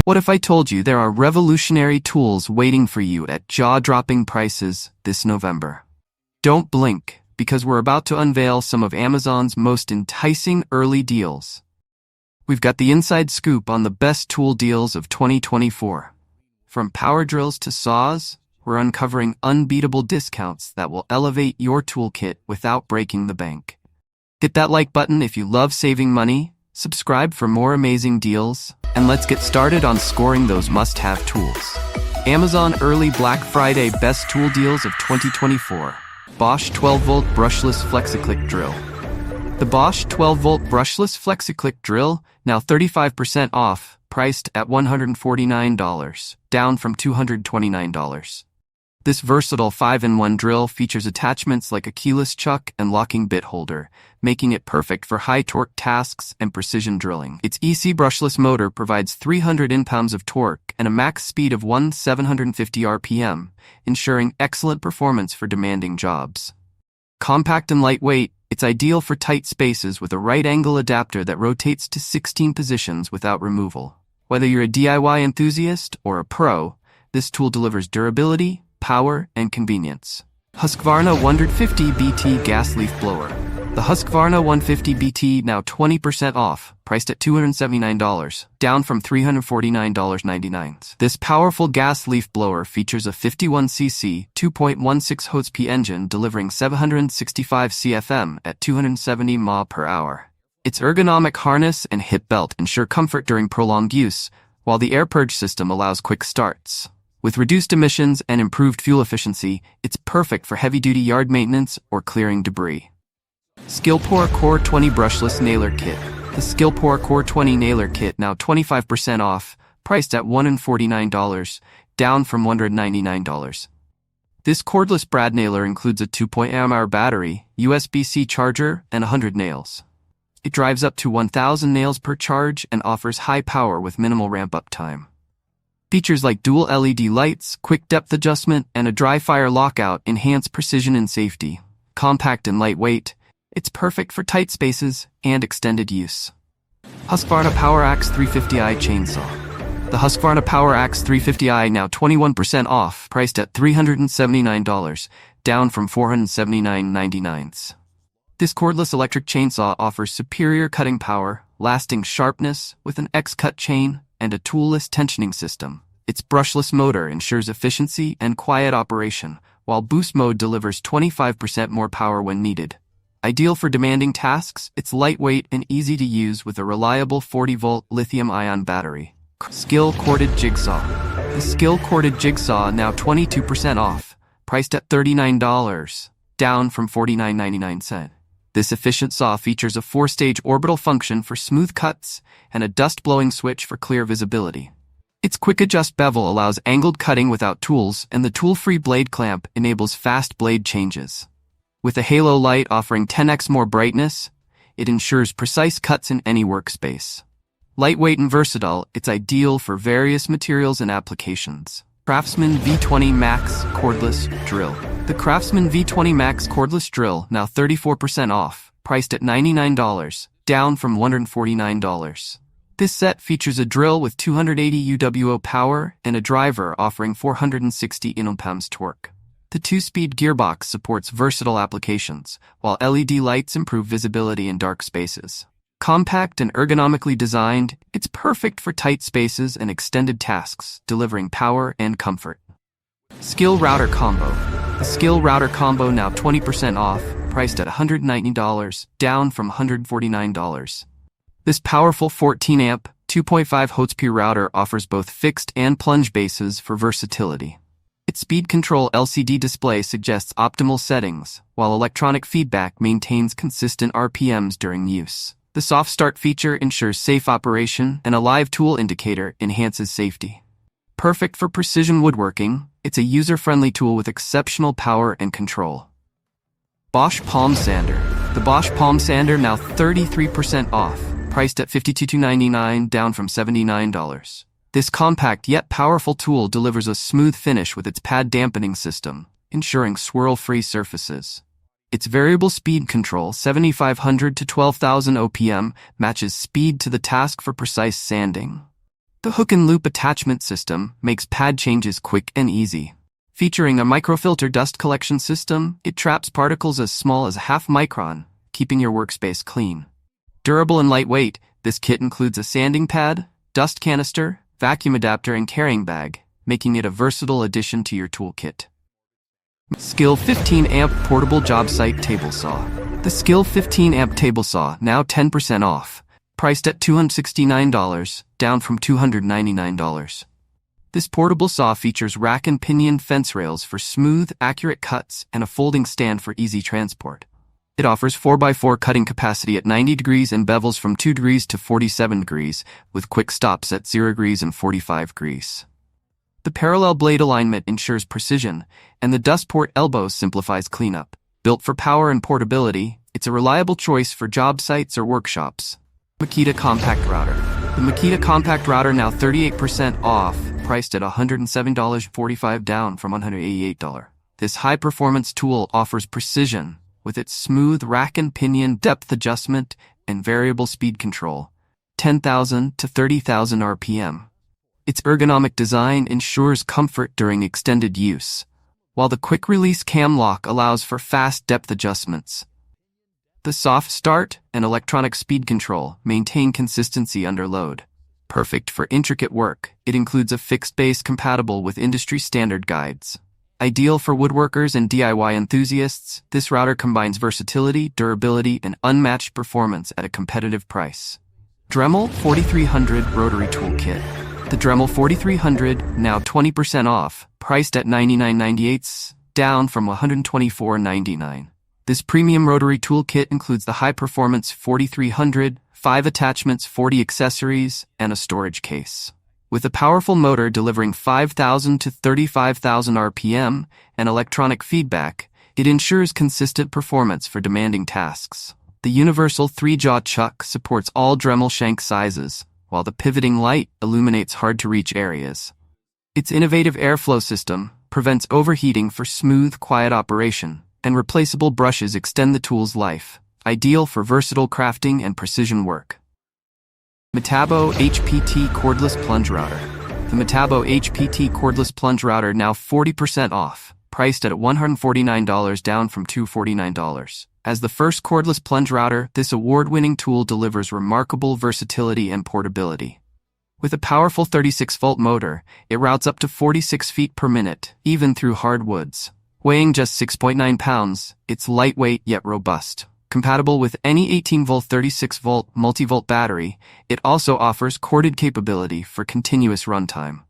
What if I told you there are revolutionary tools waiting for you at jaw-dropping prices this November? Don't blink, because we're about to unveil some of Amazon's most enticing early deals. We've got the inside scoop on the best tool deals of 2024. From power drills to saws, we're uncovering unbeatable discounts that will elevate your toolkit without breaking the bank. Hit that like button if you love saving money, subscribe for more amazing deals, and let's get started on scoring those must-have tools. Amazon Early Black Friday Best Tool Deals of 2024. Bosch 12-volt Brushless FlexiClick Drill. The Bosch 12-volt Brushless FlexiClick Drill, now 35% off, priced at $149, down from $229. This versatile 5-in-1 drill features attachments like a keyless chuck and locking bit holder, making it perfect for high-torque tasks and precision drilling. Its EC brushless motor provides 300 Nm of torque and a max speed of 750 RPM, ensuring excellent performance for demanding jobs. Compact and lightweight, it's ideal for tight spaces with a right-angle adapter that rotates to 16 positions without removal. Whether you're a DIY enthusiast or a pro, this tool delivers durability, power, and convenience. Husqvarna 150 BT Gas Leaf Blower. The Husqvarna 150 BT now 20% off, priced at $279, down from $349.99. This powerful gas leaf blower features a 51cc 2.16 HP engine delivering 765 CFM at 270 mph per hour. Its ergonomic harness and hip belt ensure comfort during prolonged use, while the air purge system allows quick starts. With reduced emissions and improved fuel efficiency, it's perfect for heavy-duty yard maintenance or clearing debris. SKIL Core 20 Brushless Nailer Kit. The SKIL Core 20 Nailer Kit now 25% off, priced at $149, down from $199. This cordless brad nailer includes a 2.0 battery, USB-C charger, and 100 nails. It drives up to 1,000 nails per charge and offers high power with minimal ramp-up time. Features like dual LED lights, quick depth adjustment, and a dry fire lockout enhance precision and safety. Compact and lightweight, it's perfect for tight spaces and extended use. Husqvarna PowerAxe 350i Chainsaw. The Husqvarna PowerAxe 350i now 21% off, priced at $379, down from $479.99. This cordless electric chainsaw offers superior cutting power, lasting sharpness with an X-cut chain, and a toolless tensioning system. Its brushless motor ensures efficiency and quiet operation, while boost mode delivers 25% more power when needed. Ideal for demanding tasks, it's lightweight and easy to use with a reliable 40-volt lithium-ion battery. SKIL Corded Jig Saw. The SKIL Corded Jig Saw now 22% off, priced at $39, down from $49.99. This efficient saw features a 4-stage orbital function for smooth cuts and a dust-blowing switch for clear visibility. Its quick-adjust bevel allows angled cutting without tools, and the tool-free blade clamp enables fast blade changes. With a halo light offering 10x more brightness, it ensures precise cuts in any workspace. Lightweight and versatile, it's ideal for various materials and applications. CRAFTSMAN V20 Max Cordless Drill. The CRAFTSMAN V20 Max Cordless Drill, now 34% off, priced at $99, down from $149. This set features a drill with 280 UWO power and a driver offering 460 Nm torque. The 2-speed gearbox supports versatile applications, while LED lights improve visibility in dark spaces. Compact and ergonomically designed, it's perfect for tight spaces and extended tasks, delivering power and comfort. SKIL Router Combo. The SKIL Router Combo now 20% off, priced at $190, down from $149. This powerful 14-amp, 2.5 HP router offers both fixed and plunge bases for versatility. Its speed control LCD display suggests optimal settings, while electronic feedback maintains consistent RPMs during use. The soft start feature ensures safe operation, and a live tool indicator enhances safety. Perfect for precision woodworking, it's a user-friendly tool with exceptional power and control. Bosch Palm Sander. The Bosch Palm Sander now 33% off, priced at $52.99, down from $79. This compact yet powerful tool delivers a smooth finish with its pad dampening system, ensuring swirl-free surfaces. Its variable speed control, 7,500 to 12,000 OPM, matches speed to the task for precise sanding. The hook and loop attachment system makes pad changes quick and easy. Featuring a microfilter dust collection system, it traps particles as small as a half micron, keeping your workspace clean. Durable and lightweight, this kit includes a sanding pad, dust canister, vacuum adapter, and carrying bag, making it a versatile addition to your toolkit. SKIL 15 amp Portable Jobsite Table Saw. The SKIL 15 amp table saw, now 10% off, priced at $269, down from $299. This portable saw features rack and pinion fence rails for smooth, accurate cuts and a folding stand for easy transport. It offers 4x4 cutting capacity at 90 degrees and bevels from 2 degrees to 47 degrees, with quick stops at 0 degrees and 45 degrees. The parallel blade alignment ensures precision, and the dust port elbow simplifies cleanup. Built for power and portability, it's a reliable choice for job sites or workshops. Makita Compact Router. The Makita Compact Router, now 38% off, priced at $107.45, down from $188. This high-performance tool offers precision with its smooth rack and pinion depth adjustment and variable speed control, 10,000 to 30,000 RPM. Its ergonomic design ensures comfort during extended use, while the quick-release cam lock allows for fast depth adjustments. The soft start and electronic speed control maintain consistency under load. Perfect for intricate work, it includes a fixed base compatible with industry-standard guides. Ideal for woodworkers and DIY enthusiasts, this router combines versatility, durability, and unmatched performance at a competitive price. Dremel 4300 Rotary Toolkit. The Dremel 4300, now 20% off, priced at $99.98, down from $124.99. This premium rotary toolkit includes the high-performance 4300, 5 attachments, 40 accessories, and a storage case. With a powerful motor delivering 5,000 to 35,000 RPM and electronic feedback, it ensures consistent performance for demanding tasks. The universal 3-jaw chuck supports all Dremel shank sizes, while the pivoting light illuminates hard-to-reach areas. Its innovative airflow system prevents overheating for smooth, quiet operation, and replaceable brushes extend the tool's life, ideal for versatile crafting and precision work. Metabo HPT Cordless Plunge Router. The Metabo HPT Cordless Plunge Router, now 40% off, priced at $149, down from $249. As the first cordless plunge router, this award-winning tool delivers remarkable versatility and portability. With a powerful 36-volt motor, it routes up to 46 feet per minute, even through hard woods. Weighing just 6.9 pounds, it's lightweight yet robust. Compatible with any 18-volt 36-volt multi-volt battery, it also offers corded capability for continuous runtime.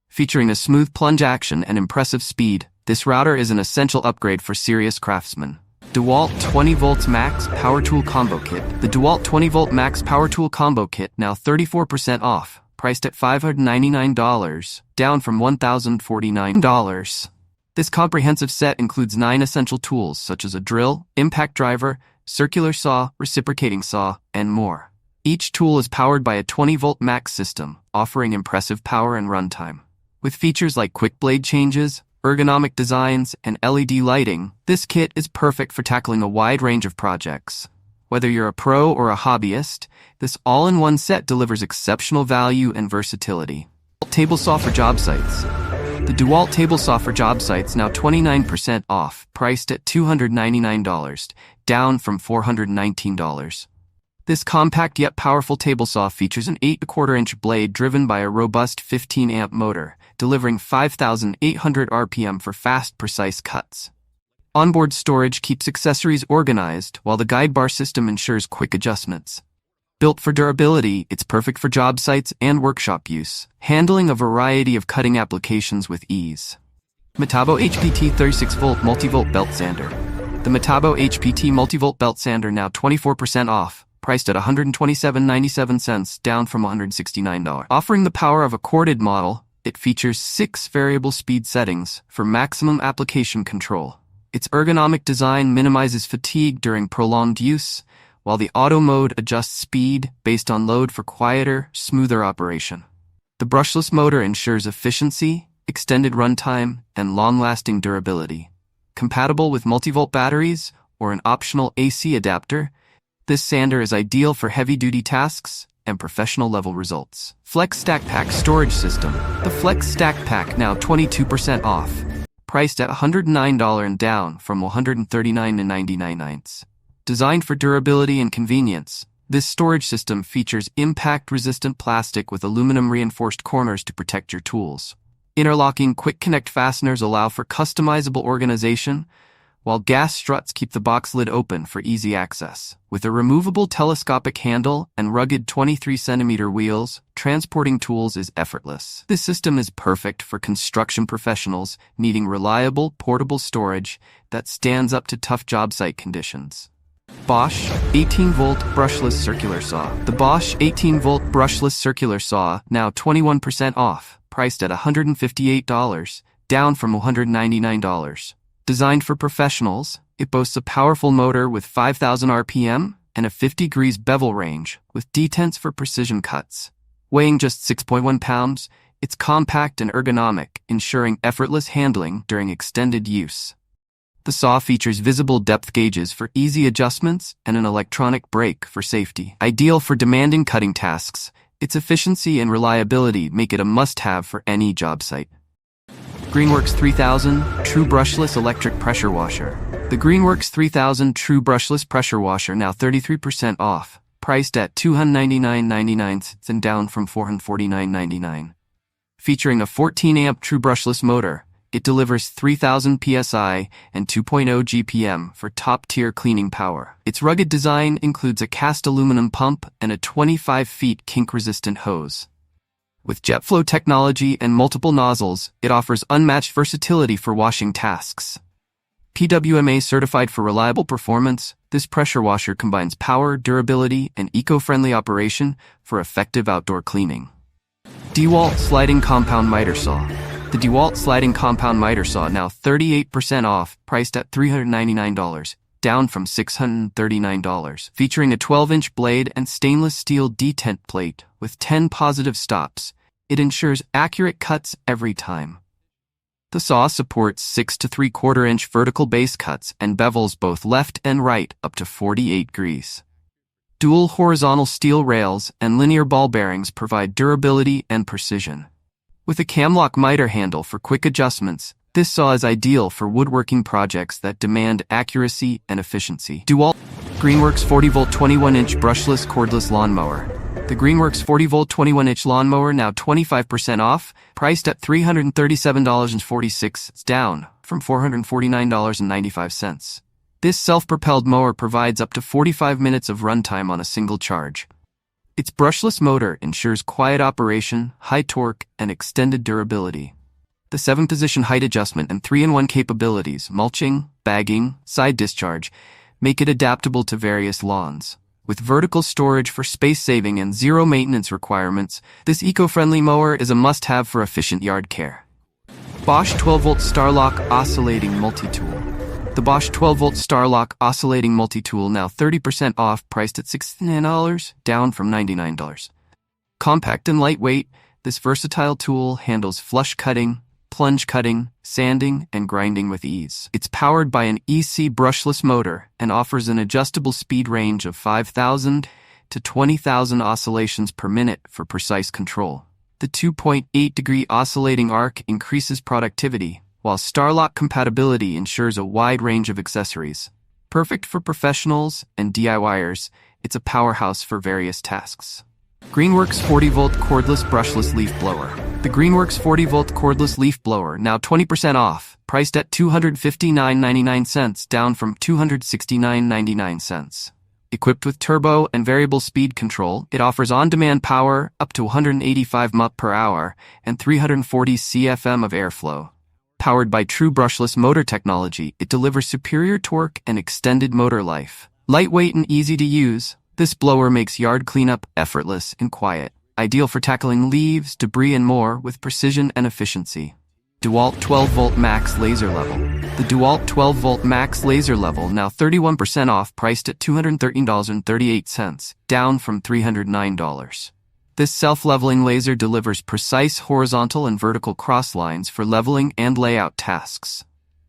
Featuring a smooth plunge action and impressive speed, this router is an essential upgrade for serious craftsmen. DEWALT 20V Max Power Tool Combo Kit. The DEWALT 20V Max Power Tool Combo Kit, now 34% off, priced at $599, down from $1,049. This comprehensive set includes 9 essential tools such as a drill, impact driver, circular saw, reciprocating saw, and more. Each tool is powered by a 20-volt max system, offering impressive power and runtime. With features like quick blade changes, ergonomic designs, and LED lighting, this kit is perfect for tackling a wide range of projects. Whether you're a pro or a hobbyist, this all-in-one set delivers exceptional value and versatility. Table Saw for Job Sites. The DEWALT Table Saw for Job Sites, now 29% off, priced at $299, down from $419. This compact yet powerful table saw features an 8¼ blade driven by a robust 15-amp motor, delivering 5,800 RPM for fast, precise cuts. Onboard storage keeps accessories organized, while the guide bar system ensures quick adjustments. Built for durability, it's perfect for job sites and workshop use, handling a variety of cutting applications with ease. Metabo HPT 36-volt Multi-Volt Belt Sander. The Metabo HPT Multi-Volt Belt Sander, now 24% off, priced at $127.97, down from $169. Offering the power of a corded model, it features 6 variable speed settings for maximum application control. Its ergonomic design minimizes fatigue during prolonged use, while the auto mode adjusts speed based on load for quieter, smoother operation. The brushless motor ensures efficiency, extended runtime, and long-lasting durability. Compatible with multi-volt batteries or an optional AC adapter, this sander is ideal for heavy-duty tasks, and professional-level results. Flex Stack Pack Storage System. The Flex Stack Pack now 22% off. Priced at $109 and down from $139.99. Designed for durability and convenience, this storage system features impact-resistant plastic with aluminum-reinforced corners to protect your tools. Interlocking quick-connect fasteners allow for customizable organization, while gas struts keep the box lid open for easy access. With a removable telescopic handle and rugged 23-centimeter wheels, transporting tools is effortless. This system is perfect for construction professionals needing reliable, portable storage that stands up to tough job site conditions. Bosch 18-volt Brushless Circular Saw. The Bosch 18-volt Brushless Circular Saw, now 21% off, priced at $158, down from $199. Designed for professionals, it boasts a powerful motor with 5,000 RPM and a 50 degrees bevel range with detents for precision cuts. Weighing just 6.1 pounds, it's compact and ergonomic, ensuring effortless handling during extended use. The saw features visible depth gauges for easy adjustments and an electronic brake for safety. Ideal for demanding cutting tasks, its efficiency and reliability make it a must-have for any job site. Greenworks 3000 TruBrushless Electric Pressure Washer. The Greenworks 3000 TruBrushless Pressure Washer now 33% off, priced at $299.99 and down from $449.99. Featuring a 14-amp TruBrushless motor, it delivers 3,000 psi and 2.0 GPM for top-tier cleaning power. Its rugged design includes a cast aluminum pump and a 25-feet kink-resistant hose. With JetFlow technology and multiple nozzles, it offers unmatched versatility for washing tasks. PWMA certified for reliable performance, this pressure washer combines power, durability, and eco-friendly operation for effective outdoor cleaning. DEWALT Sliding Compound Miter Saw. The DEWALT Sliding Compound Miter Saw now 38% off, priced at $399, down from $639. Featuring a 12-inch blade and stainless steel detent plate with 10 positive stops, it ensures accurate cuts every time. The saw supports 6 to 3/4-inch vertical base cuts and bevels both left and right up to 48 degrees. Dual horizontal steel rails and linear ball bearings provide durability and precision. With a camlock miter handle for quick adjustments, this saw is ideal for woodworking projects that demand accuracy and efficiency. DEWALT Greenworks 40-volt 21-inch brushless cordless lawnmower. The Greenworks 40-volt 21-inch lawnmower now 25% off, priced at $337.46, down from $449.95. This self-propelled mower provides up to 45 minutes of runtime on a single charge. Its brushless motor ensures quiet operation, high torque, and extended durability. The 7-position height adjustment and 3-in-1 capabilities, mulching, bagging, side discharge, make it adaptable to various lawns. With vertical storage for space saving and zero maintenance requirements, this eco-friendly mower is a must-have for efficient yard care. Bosch 12-volt Starlock Oscillating Multi-Tool. The Bosch 12-volt Starlock Oscillating Multi-Tool now 30% off, priced at $69, down from $99. Compact and lightweight, this versatile tool handles flush cutting, plunge cutting, sanding, and grinding with ease. It's powered by an EC brushless motor and offers an adjustable speed range of 5,000 to 20,000 oscillations per minute for precise control. The 2.8-degree oscillating arc increases productivity, while Starlock compatibility ensures a wide range of accessories. Perfect for professionals and DIYers, it's a powerhouse for various tasks. Greenworks 40-volt Cordless Brushless Leaf Blower. The Greenworks 40-volt Cordless Leaf Blower, now 20% off, priced at $259.99, down from $269.99. Equipped with turbo and variable speed control, it offers on-demand power up to 185 mph per hour and 340 CFM of airflow. Powered by TruBrushless motor technology, it delivers superior torque and extended motor life. Lightweight and easy to use, this blower makes yard cleanup effortless and quiet, ideal for tackling leaves, debris, and more with precision and efficiency. DEWALT 12-volt Max Laser Level. The DEWALT 12-volt Max Laser Level, now 31% off, priced at $213.38, down from $309. This self-leveling laser delivers precise horizontal and vertical cross lines for leveling and layout tasks.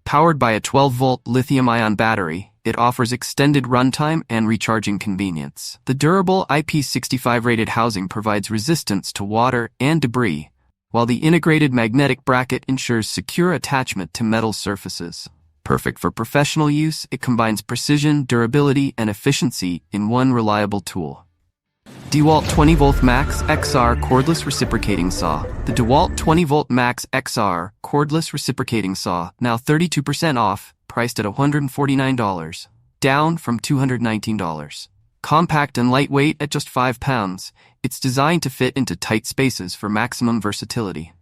Powered by a 12-volt lithium-ion battery, it offers extended runtime and recharging convenience. The durable IP65 rated housing provides resistance to water and debris, while the integrated magnetic bracket ensures secure attachment to metal surfaces. Perfect for professional use, it combines precision, durability, and efficiency in one reliable tool. DEWALT 20V Max XR Cordless Reciprocating Saw. The DEWALT 20V Max XR Cordless Reciprocating Saw, now 32% off, priced at $149, down from $219. Compact and lightweight at just 5 pounds, it's designed to fit into tight spaces for maximum versatility.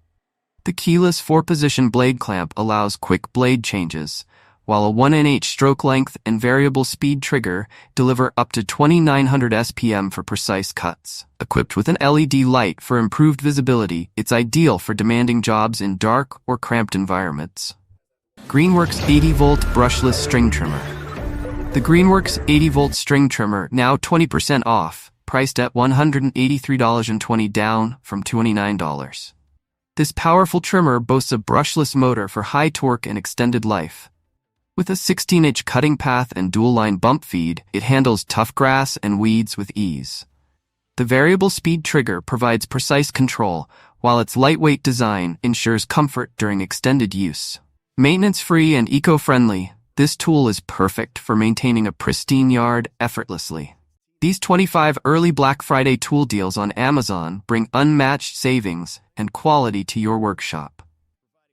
The keyless 4-position blade clamp allows quick blade changes, while a 1/8 stroke length and variable speed trigger deliver up to 2900 SPM for precise cuts. Equipped with an LED light for improved visibility, it's ideal for demanding jobs in dark or cramped environments. Greenworks 80V Brushless String Trimmer. The Greenworks 80V string trimmer, now 20% off, priced at $183.20, down from $29. This powerful trimmer boasts a brushless motor for high torque and extended life. With a 16-inch cutting path and dual-line bump feed, it handles tough grass and weeds with ease. The variable speed trigger provides precise control, while its lightweight design ensures comfort during extended use. Maintenance-free and eco-friendly, this tool is perfect for maintaining a pristine yard effortlessly. These 25 early Black Friday tool deals on Amazon bring unmatched savings and quality to your workshop.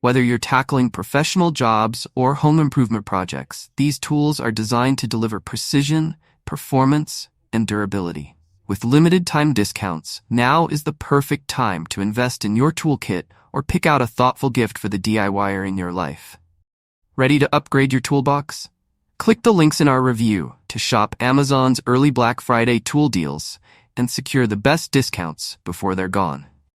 Whether you're tackling professional jobs or home improvement projects, these tools are designed to deliver precision, performance, and durability. With limited time discounts, now is the perfect time to invest in your toolkit or pick out a thoughtful gift for the DIYer in your life. Ready to upgrade your toolbox? Click the links in our review to shop Amazon's early Black Friday tool deals and secure the best discounts before they're gone.